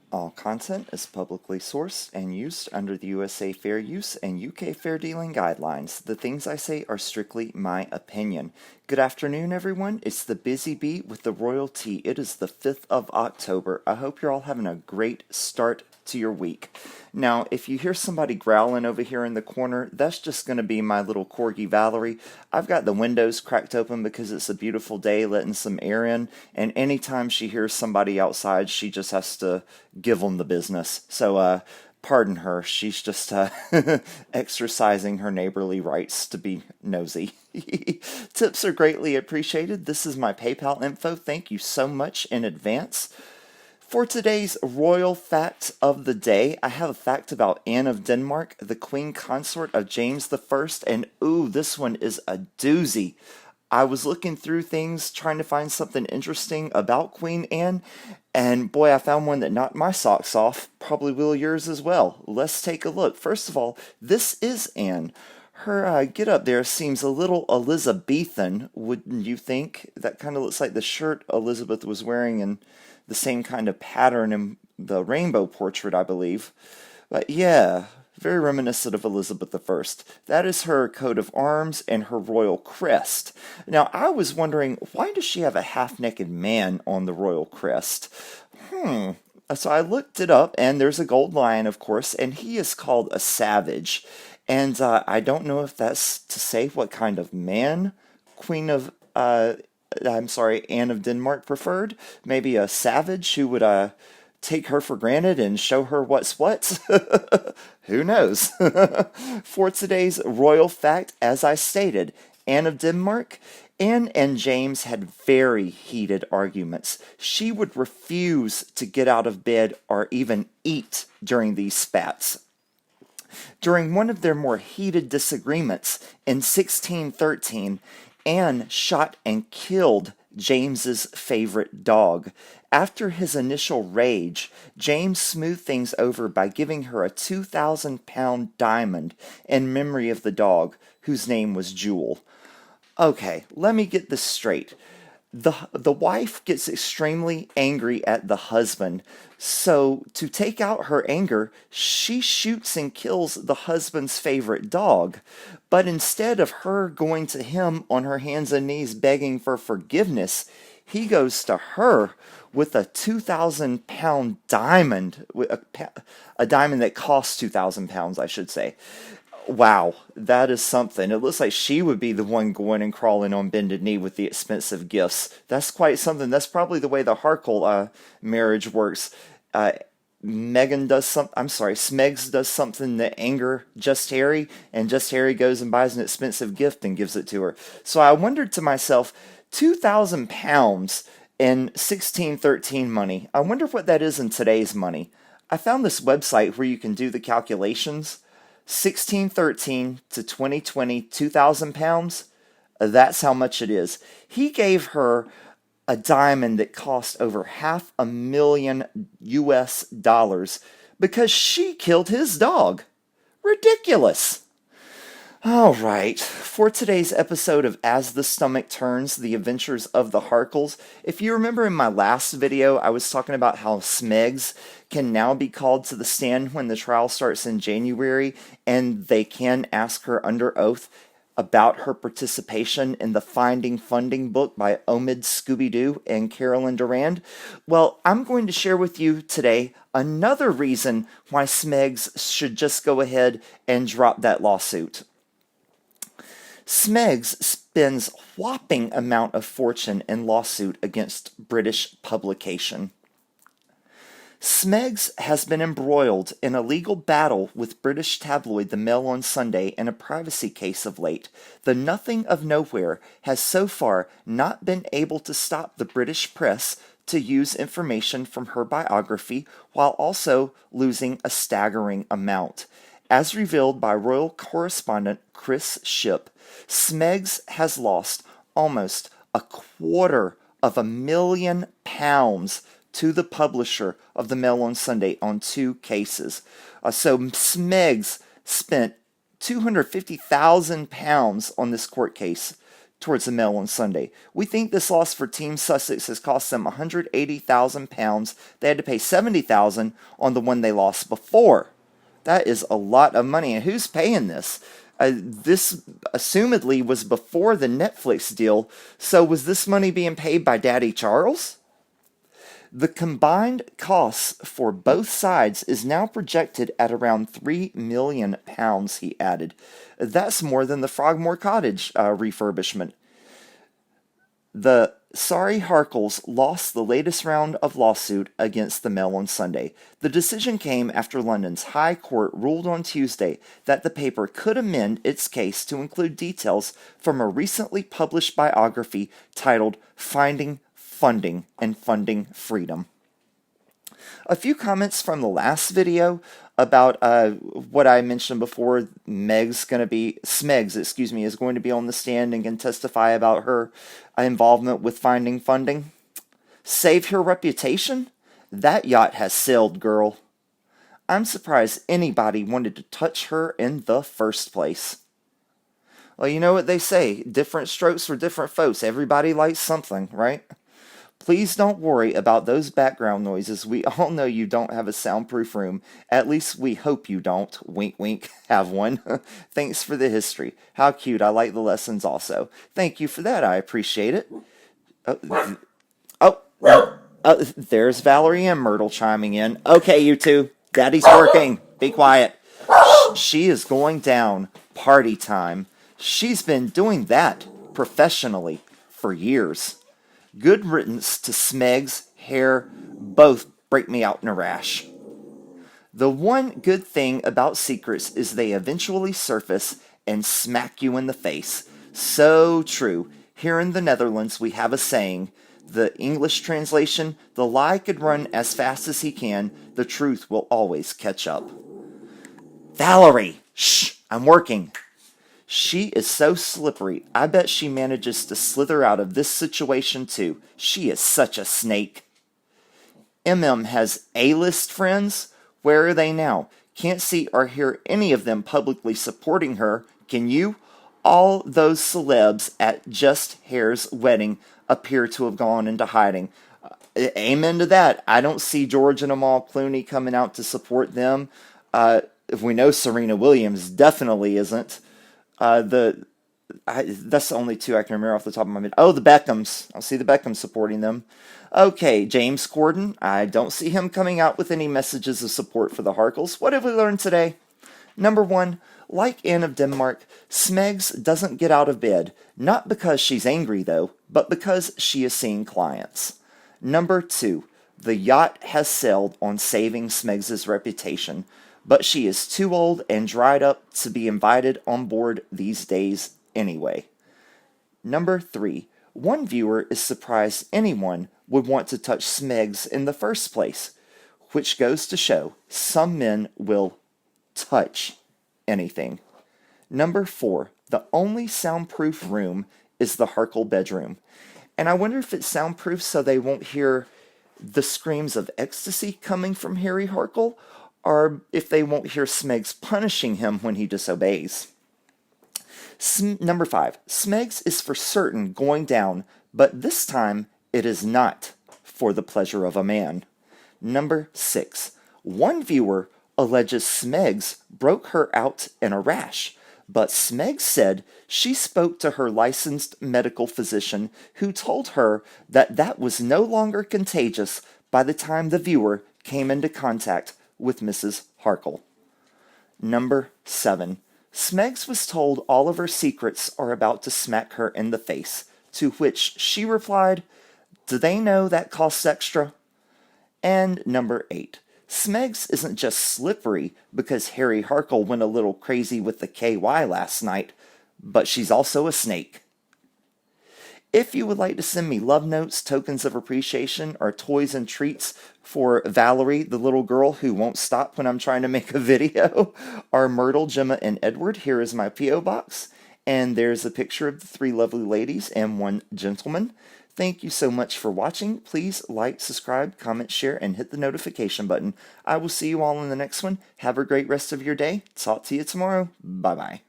All content is publicly sourced and used under the USA Fair Use and UK Fair Dealing Guidelines. The things I say are strictly my opinion. Good afternoon, everyone. It's the Bizzy Bee with the Royal Tea. It is the 5th of October. I hope you're all having a great start to your week. Now, if you hear somebody growling over here in the corner, that's just going to be my little corgi Valerie. I've got the windows cracked open because it's a beautiful day, letting some air in, and anytime she hears somebody outside, she just has to give them the business. So, pardon her. She's just exercising her neighborly rights to be nosy. Tips are greatly appreciated. This is my PayPal info. Thank you so much in advance. For today's royal fact of the day, I have a fact about Anne of Denmark, the queen consort of James I, and ooh, this one is a doozy. I was looking through things, trying to find something interesting about Queen Anne, and boy, I found one that knocked my socks off. Probably will yours as well. Let's take a look. First of all, this is Anne. Her get up there seems a little Elizabethan, wouldn't you think? That kind of looks like the shirt Elizabeth was wearing in the same kind of pattern in the rainbow portrait, I believe. But yeah, very reminiscent of Elizabeth I. That is her coat of arms and her royal crest. Now, I was wondering, why does she have a half-naked man on the royal crest? So I looked it up, and there's a gold lion, of course, and he is called a savage. And I don't know if that's to say what kind of man Anne of Denmark preferred. Maybe a savage who would take her for granted and show her what's what. Who knows? For today's royal fact, as I stated, Anne of Denmark, Anne and James had very heated arguments. She would refuse to get out of bed or even eat during these spats. During one of their more heated disagreements in 1613, Anne shot and killed James's favorite dog. After his initial rage, James smoothed things over by giving her a 2,000-pound diamond in memory of the dog, whose name was Jewel. Okay, let me get this straight. The wife gets extremely angry at the husband, so to take out her anger, she shoots and kills the husband's favorite dog. But instead of her going to him on her hands and knees begging for forgiveness, he goes to her with a 2,000-pound diamond, a diamond that costs 2,000 pounds, I should say. Wow, that is something. It looks like she would be the one going and crawling on bended knee with the expensive gifts. That's quite something. That's probably the way the Harkle marriage works. Smegs does something that anger Just Harry, and Just Harry goes and buys an expensive gift and gives it to her. So I wondered to myself, 2,000 pounds in 1613 money. I wonder what that is in today's money. I found this website where you can do the calculations. 1613 to 2020, 2,000 pounds, that's how much it is. He gave her a diamond that cost over $500,000 because she killed his dog. Ridiculous. All right, for today's episode of As the Stomach Turns, The Adventures of the Harkles, if you remember in my last video, I was talking about how Smegs can now be called to the stand when the trial starts in January, and they can ask her under oath about her participation in the Finding Funding book by Omid Scooby-Doo and Carolyn Durand. Well, I'm going to share with you today another reason why Smegs should just go ahead and drop that lawsuit. Smegs spends whopping amount of fortune in lawsuit against British publication. Smegs has been embroiled in a legal battle with British tabloid The Mail on Sunday in a privacy case of late. The Nothing of Nowhere has so far not been able to stop the British press to use information from her biography while also losing a staggering amount. As revealed by royal correspondent Chris Shipp, Smegs has lost almost £250,000 to the publisher of the Mail on Sunday on 2 cases. So Smegs spent £250,000 on this court case towards the mail on Sunday. We think this loss for Team Sussex has cost them £180,000. They had to pay $70,000 on the one they lost before. That is a lot of money. And who's paying this? This assumedly was before the Netflix deal. So was this money being paid by Daddy Charles? The combined costs for both sides is now projected at around £3 million, he added. That's more than the Frogmore Cottage refurbishment. The Sorry Harkles lost the latest round of lawsuit against the Mail on Sunday. The decision came after London's High Court ruled on Tuesday that the paper could amend its case to include details from a recently published biography titled Finding Funding and Funding Freedom. A few comments from the last video about what I mentioned before. Smegs, is going to be on the stand and can testify about her involvement with finding funding. Save her reputation? That yacht has sailed, girl. I'm surprised anybody wanted to touch her in the first place. Well, you know what they say, different strokes for different folks. Everybody likes something, right? Please don't worry about those background noises. We all know you don't have a soundproof room. At least we hope you don't. Wink, wink. Have one. Thanks for the history. How cute. I like the lessons also. Thank you for that. I appreciate it. There's Valerie and Myrtle chiming in. Okay, you two. Daddy's working. Be quiet. She is going down. Party time. She's been doing that professionally for years. Good riddance to Smegs, hair, both break me out in a rash. The one good thing about secrets is they eventually surface and smack you in the face. So true. Here in the Netherlands, we have a saying. The English translation, the lie could run as fast as he can. The truth will always catch up. Valerie! Shh! I'm working. She is so slippery. I bet she manages to slither out of this situation too. She is such a snake. MM has A-list friends. Where are they now? Can't see or hear any of them publicly supporting her. Can you? All those celebs at Just Hair's wedding appear to have gone into hiding. Amen to that. I don't see George and Amal Clooney coming out to support them. If we know Serena Williams definitely isn't. That's the only two I can remember off the top of my head. Oh, the Beckhams. I'll see the Beckhams supporting them. Okay, James Corden. I don't see him coming out with any messages of support for the Harkles. What have we learned today? Number one, like Anne of Denmark, Smegs doesn't get out of bed. Not because she's angry, though, but because she is seeing clients. Number two, the yacht has sailed on saving Smegs' reputation, but she is too old and dried up to be invited on board these days anyway. Number three, one viewer is surprised anyone would want to touch Smegs in the first place, which goes to show some men will touch anything. Number four, the only soundproof room is the Harkle bedroom. And I wonder if it's soundproof so they won't hear the screams of ecstasy coming from Harry Harkle, or if they won't hear Smegs punishing him when he disobeys. Number five, Smegs is for certain going down, but this time it is not for the pleasure of a man. Number six, one viewer alleges Smegs broke her out in a rash, but Smegs said she spoke to her licensed medical physician who told her that that was no longer contagious by the time the viewer came into contact with Mrs. Harkle. Number seven, Smegs was told all of her secrets are about to smack her in the face, to which she replied, "Do they know that costs extra?" And number eight, Smegs isn't just slippery because Harry Harkle went a little crazy with the KY last night, but she's also a snake. If you would like to send me love notes, tokens of appreciation, or toys and treats for Valerie, the little girl who won't stop when I'm trying to make a video, or Myrtle, Gemma, and Edward, here is my P.O. box. And there's a picture of the three lovely ladies and one gentleman. Thank you so much for watching. Please like, subscribe, comment, share, and hit the notification button. I will see you all in the next one. Have a great rest of your day. Talk to you tomorrow. Bye-bye.